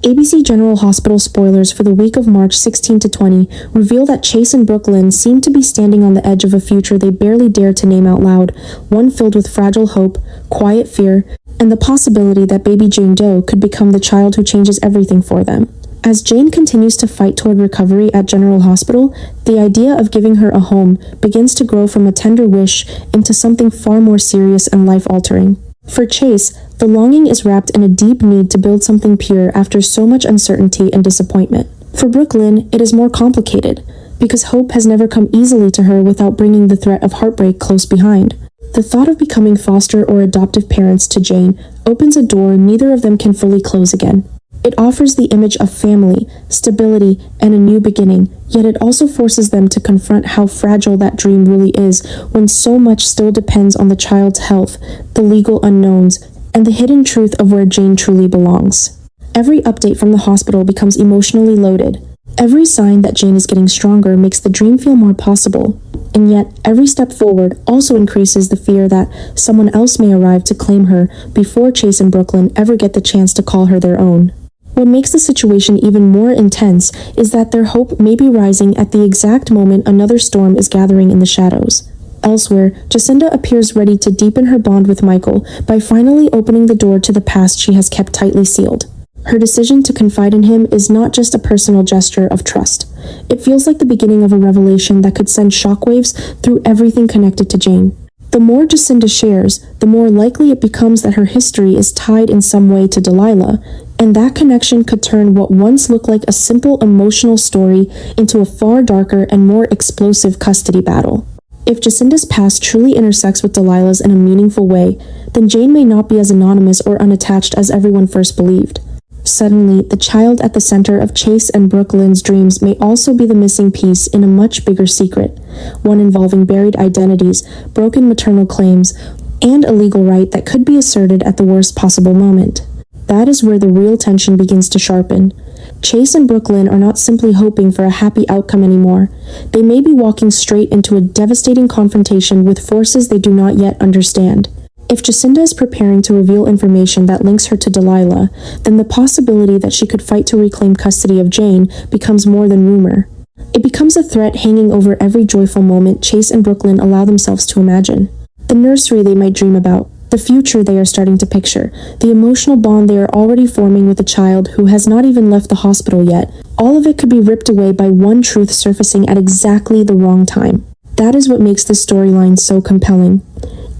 ABC General Hospital spoilers for the week of March 16 to 20 reveal that Chase and Brooke Lynn seem to be standing on the edge of a future they barely dare to name out loud, one filled with fragile hope, quiet fear, and the possibility that baby Jane Doe could become the child who changes everything for them. As Jane continues to fight toward recovery at General Hospital, the idea of giving her a home begins to grow from a tender wish into something far more serious and life-altering. For Chase, the longing is wrapped in a deep need to build something pure after so much uncertainty and disappointment. For Brooke Lynn, it is more complicated, because hope has never come easily to her without bringing the threat of heartbreak close behind. The thought of becoming foster or adoptive parents to Jane opens a door neither of them can fully close again. It offers the image of family, stability, and a new beginning, yet it also forces them to confront how fragile that dream really is when so much still depends on the child's health, the legal unknowns, and the hidden truth of where Jane truly belongs. Every update from the hospital becomes emotionally loaded. Every sign that Jane is getting stronger makes the dream feel more possible, and yet every step forward also increases the fear that someone else may arrive to claim her before Chase and Brooke Lynn ever get the chance to call her their own. What makes the situation even more intense is that their hope may be rising at the exact moment another storm is gathering in the shadows. Elsewhere, Jacinda appears ready to deepen her bond with Michael by finally opening the door to the past she has kept tightly sealed. Her decision to confide in him is not just a personal gesture of trust. It feels like the beginning of a revelation that could send shockwaves through everything connected to Jane. The more Jacinda shares, the more likely it becomes that her history is tied in some way to Delilah, and that connection could turn what once looked like a simple emotional story into a far darker and more explosive custody battle. If Jacinda's past truly intersects with Delilah's in a meaningful way, then Jane may not be as anonymous or unattached as everyone first believed. Suddenly, the child at the center of Chase and Brooke Lynn's dreams may also be the missing piece in a much bigger secret, one involving buried identities, broken maternal claims, and a legal right that could be asserted at the worst possible moment. That is where the real tension begins to sharpen. Chase and Brooke Lynn are not simply hoping for a happy outcome anymore. They may be walking straight into a devastating confrontation with forces they do not yet understand. If Jacinda is preparing to reveal information that links her to Delilah, then the possibility that she could fight to reclaim custody of Jane becomes more than rumor. It becomes a threat hanging over every joyful moment Chase and Brooke Lynn allow themselves to imagine. The nursery they might dream about, the future they are starting to picture, the emotional bond they are already forming with a child who has not even left the hospital yet, all of it could be ripped away by one truth surfacing at exactly the wrong time. That is what makes this storyline so compelling.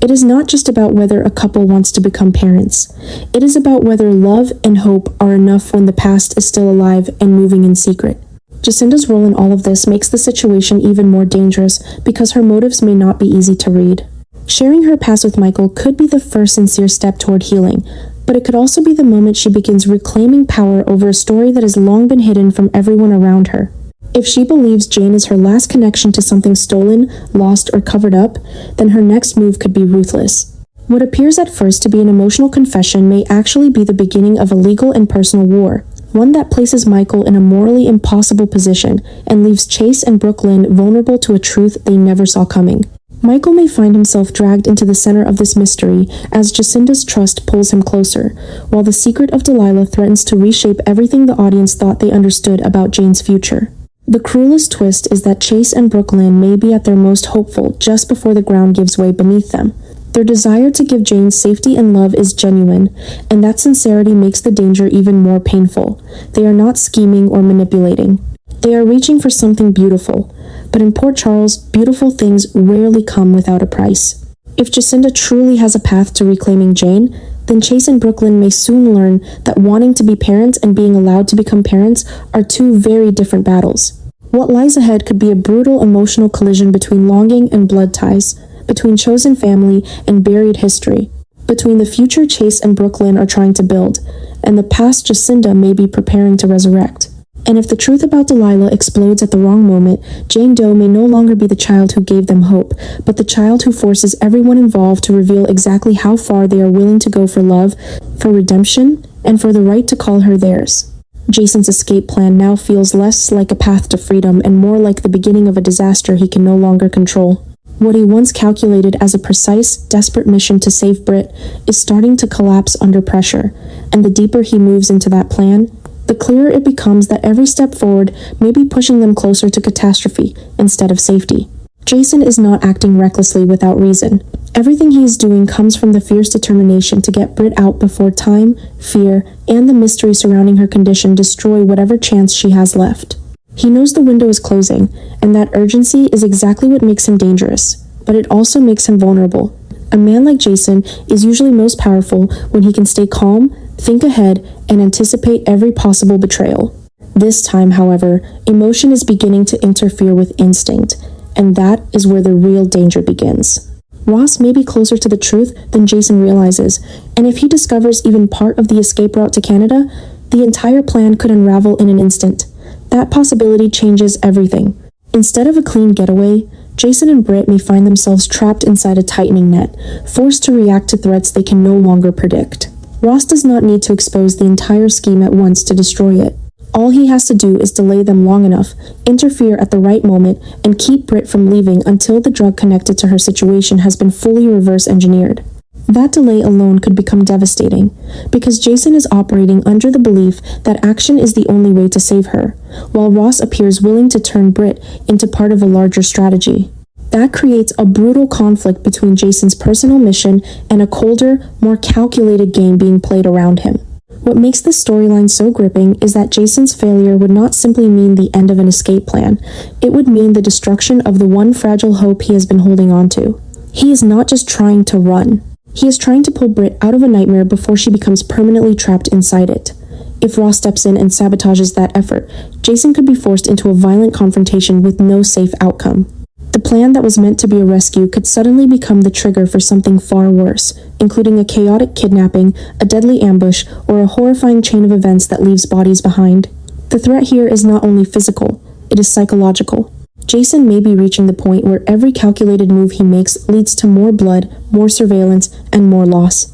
It is not just about whether a couple wants to become parents. It is about whether love and hope are enough when the past is still alive and moving in secret. Jacinda's role in all of this makes the situation even more dangerous because her motives may not be easy to read. Sharing her past with Michael could be the first sincere step toward healing, but it could also be the moment she begins reclaiming power over a story that has long been hidden from everyone around her. If she believes Jane is her last connection to something stolen, lost, or covered up, then her next move could be ruthless. What appears at first to be an emotional confession may actually be the beginning of a legal and personal war, one that places Michael in a morally impossible position and leaves Chase and Brooke Lynn vulnerable to a truth they never saw coming. Michael may find himself dragged into the center of this mystery as Jacinda's trust pulls him closer, while the secret of Delilah threatens to reshape everything the audience thought they understood about Jane's future. The cruelest twist is that Chase and Brooke Lynn may be at their most hopeful just before the ground gives way beneath them. Their desire to give Jane safety and love is genuine, and that sincerity makes the danger even more painful. They are not scheming or manipulating. They are reaching for something beautiful. But in Port Charles, beautiful things rarely come without a price. If Jacinda truly has a path to reclaiming Jane, then Chase and Brooke Lynn may soon learn that wanting to be parents and being allowed to become parents are two very different battles. What lies ahead could be a brutal emotional collision between longing and blood ties, between chosen family and buried history, between the future Chase and Brooke Lynn are trying to build, and the past Jacinda may be preparing to resurrect. And if the truth about Delilah explodes at the wrong moment, Jane Doe may no longer be the child who gave them hope, but the child who forces everyone involved to reveal exactly how far they are willing to go for love, for redemption, and for the right to call her theirs. Jason's escape plan now feels less like a path to freedom and more like the beginning of a disaster he can no longer control. What he once calculated as a precise, desperate mission to save Britt is starting to collapse under pressure, and the deeper he moves into that plan, the clearer it becomes that every step forward may be pushing them closer to catastrophe instead of safety. Jason is not acting recklessly without reason. Everything he is doing comes from the fierce determination to get Britt out before time, fear, and the mystery surrounding her condition destroy whatever chance she has left. He knows the window is closing, and that urgency is exactly what makes him dangerous, but it also makes him vulnerable. A man like Jason is usually most powerful when he can stay calm, think ahead, and anticipate every possible betrayal. This time, however, emotion is beginning to interfere with instinct, and that is where the real danger begins. Ross may be closer to the truth than Jason realizes, and if he discovers even part of the escape route to Canada, the entire plan could unravel in an instant. That possibility changes everything. Instead of a clean getaway, Jason and Britt may find themselves trapped inside a tightening net, forced to react to threats they can no longer predict. Ross does not need to expose the entire scheme at once to destroy it. All he has to do is delay them long enough, interfere at the right moment, and keep Britt from leaving until the drug connected to her situation has been fully reverse engineered. That delay alone could become devastating, because Jason is operating under the belief that action is the only way to save her, while Ross appears willing to turn Britt into part of a larger strategy. That creates a brutal conflict between Jason's personal mission and a colder, more calculated game being played around him. What makes this storyline so gripping is that Jason's failure would not simply mean the end of an escape plan, it would mean the destruction of the one fragile hope he has been holding on to. He is not just trying to run. He is trying to pull Britt out of a nightmare before she becomes permanently trapped inside it. If Ross steps in and sabotages that effort, Jason could be forced into a violent confrontation with no safe outcome. The plan that was meant to be a rescue could suddenly become the trigger for something far worse, including a chaotic kidnapping, a deadly ambush, or a horrifying chain of events that leaves bodies behind. The threat here is not only physical, it is psychological. Jason may be reaching the point where every calculated move he makes leads to more blood, more surveillance, and more loss.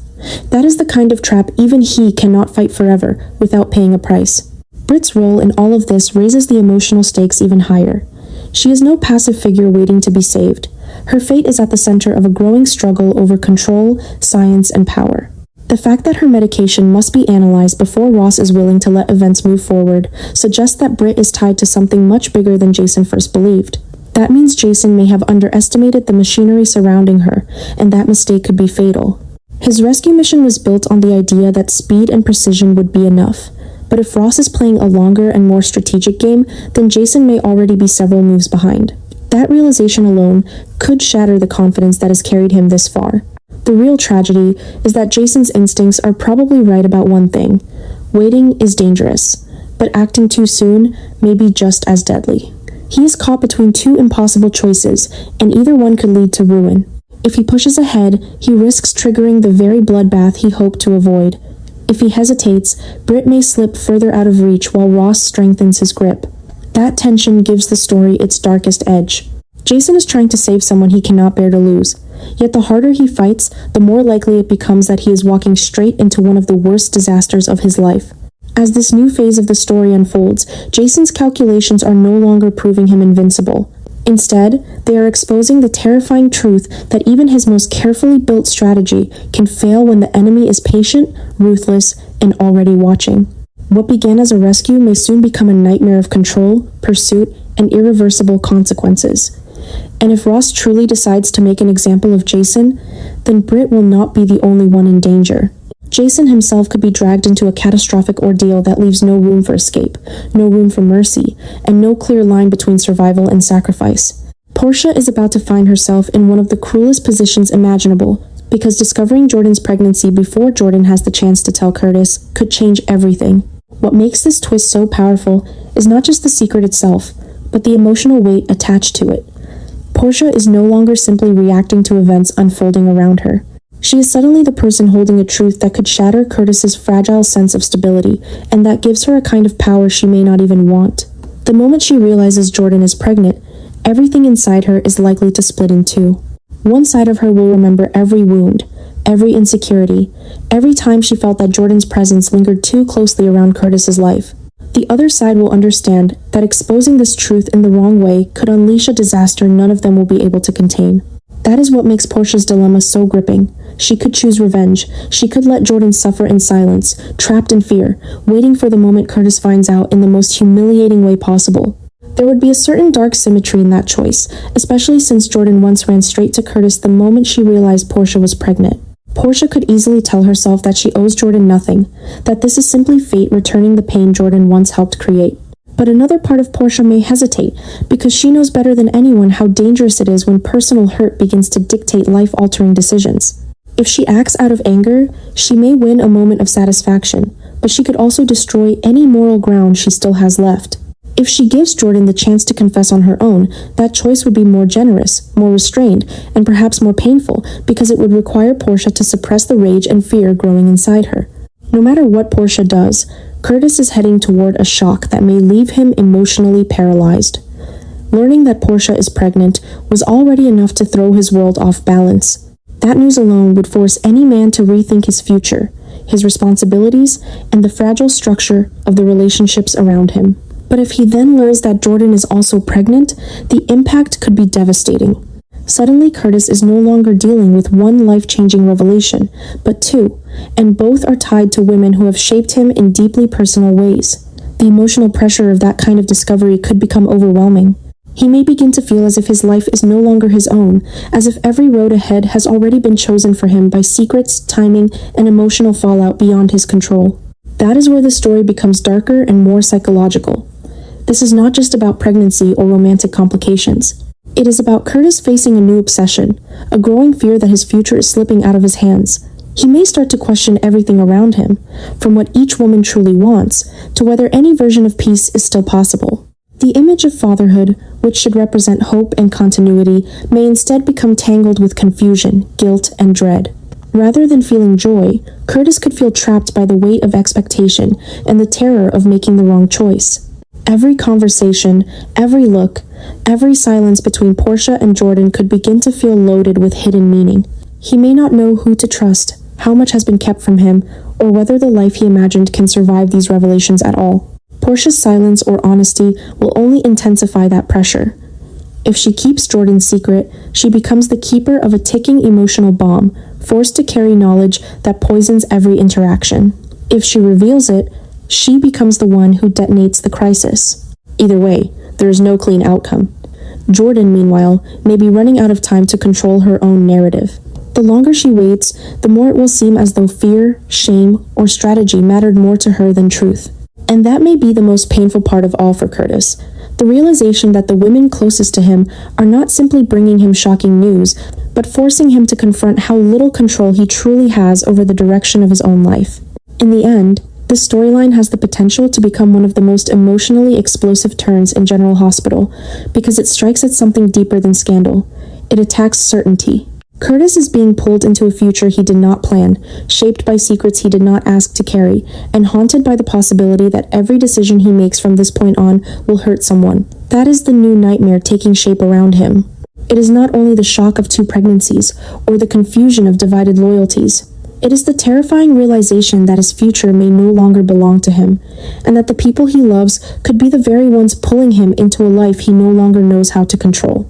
That is the kind of trap even he cannot fight forever without paying a price. Britt's role in all of this raises the emotional stakes even higher. She is no passive figure waiting to be saved. Her fate is at the center of a growing struggle over control, science, and power. The fact that her medication must be analyzed before Ross is willing to let events move forward suggests that Britt is tied to something much bigger than Jason first believed. That means Jason may have underestimated the machinery surrounding her, and that mistake could be fatal. His rescue mission was built on the idea that speed and precision would be enough. But if Ross is playing a longer and more strategic game, then Jason may already be several moves behind. That realization alone could shatter the confidence that has carried him this far. The real tragedy is that Jason's instincts are probably right about one thing. Waiting is dangerous, but acting too soon may be just as deadly. He is caught between two impossible choices, and either one could lead to ruin. If he pushes ahead, he risks triggering the very bloodbath he hoped to avoid. If he hesitates, Britt may slip further out of reach while Ross strengthens his grip. That tension gives the story its darkest edge. Jason is trying to save someone he cannot bear to lose. Yet the harder he fights, the more likely it becomes that he is walking straight into one of the worst disasters of his life. As this new phase of the story unfolds, Jason's calculations are no longer proving him invincible. Instead, they are exposing the terrifying truth that even his most carefully built strategy can fail when the enemy is patient, ruthless, and already watching. What began as a rescue may soon become a nightmare of control, pursuit, and irreversible consequences. And if Ross truly decides to make an example of Jason, then Britt will not be the only one in danger. Jason himself could be dragged into a catastrophic ordeal that leaves no room for escape, no room for mercy, and no clear line between survival and sacrifice. Portia is about to find herself in one of the cruelest positions imaginable, because discovering Jordan's pregnancy before Jordan has the chance to tell Curtis could change everything. What makes this twist so powerful is not just the secret itself, but the emotional weight attached to it. Portia is no longer simply reacting to events unfolding around her. She is suddenly the person holding a truth that could shatter Curtis's fragile sense of stability, and that gives her a kind of power she may not even want. The moment she realizes Jordan is pregnant, everything inside her is likely to split in two. One side of her will remember every wound, every insecurity, every time she felt that Jordan's presence lingered too closely around Curtis's life. The other side will understand that exposing this truth in the wrong way could unleash a disaster none of them will be able to contain. That is what makes Portia's dilemma so gripping. She could choose revenge. She could let Jordan suffer in silence, trapped in fear, waiting for the moment Curtis finds out in the most humiliating way possible. There would be a certain dark symmetry in that choice, especially since Jordan once ran straight to Curtis the moment she realized Portia was pregnant. Portia could easily tell herself that she owes Jordan nothing, that this is simply fate returning the pain Jordan once helped create. But another part of Portia may hesitate, because she knows better than anyone how dangerous it is when personal hurt begins to dictate life-altering decisions. If she acts out of anger, she may win a moment of satisfaction, but she could also destroy any moral ground she still has left. If she gives Jordan the chance to confess on her own, that choice would be more generous, more restrained, and perhaps more painful, because it would require Portia to suppress the rage and fear growing inside her. No matter what Portia does, Curtis is heading toward a shock that may leave him emotionally paralyzed. Learning that Portia is pregnant was already enough to throw his world off balance. That news alone would force any man to rethink his future, his responsibilities, and the fragile structure of the relationships around him. But if he then learns that Jordan is also pregnant, the impact could be devastating. Suddenly, Curtis is no longer dealing with one life-changing revelation, but two, and both are tied to women who have shaped him in deeply personal ways. The emotional pressure of that kind of discovery could become overwhelming. He may begin to feel as if his life is no longer his own, as if every road ahead has already been chosen for him by secrets, timing, and emotional fallout beyond his control. That is where the story becomes darker and more psychological. This is not just about pregnancy or romantic complications. It is about Curtis facing a new obsession, a growing fear that his future is slipping out of his hands. He may start to question everything around him, from what each woman truly wants, to whether any version of peace is still possible. The image of fatherhood, which should represent hope and continuity, may instead become tangled with confusion, guilt, and dread. Rather than feeling joy, Curtis could feel trapped by the weight of expectation and the terror of making the wrong choice. Every conversation, every look, every silence between Portia and Jordan could begin to feel loaded with hidden meaning. He may not know who to trust, how much has been kept from him, or whether the life he imagined can survive these revelations at all. Portia's silence or honesty will only intensify that pressure. If she keeps Jordan's secret, she becomes the keeper of a ticking emotional bomb, forced to carry knowledge that poisons every interaction. If she reveals it, she becomes the one who detonates the crisis. Either way, there is no clean outcome. Jordan, meanwhile, may be running out of time to control her own narrative. The longer she waits, the more it will seem as though fear, shame, or strategy mattered more to her than truth. And that may be the most painful part of all for Curtis. The realization that the women closest to him are not simply bringing him shocking news, but forcing him to confront how little control he truly has over the direction of his own life. In the end, this storyline has the potential to become one of the most emotionally explosive turns in General Hospital, because it strikes at something deeper than scandal. It attacks certainty. Curtis is being pulled into a future he did not plan, shaped by secrets he did not ask to carry, and haunted by the possibility that every decision he makes from this point on will hurt someone. That is the new nightmare taking shape around him. It is not only the shock of 2 pregnancies, or the confusion of divided loyalties. It is the terrifying realization that his future may no longer belong to him, and that the people he loves could be the very ones pulling him into a life he no longer knows how to control.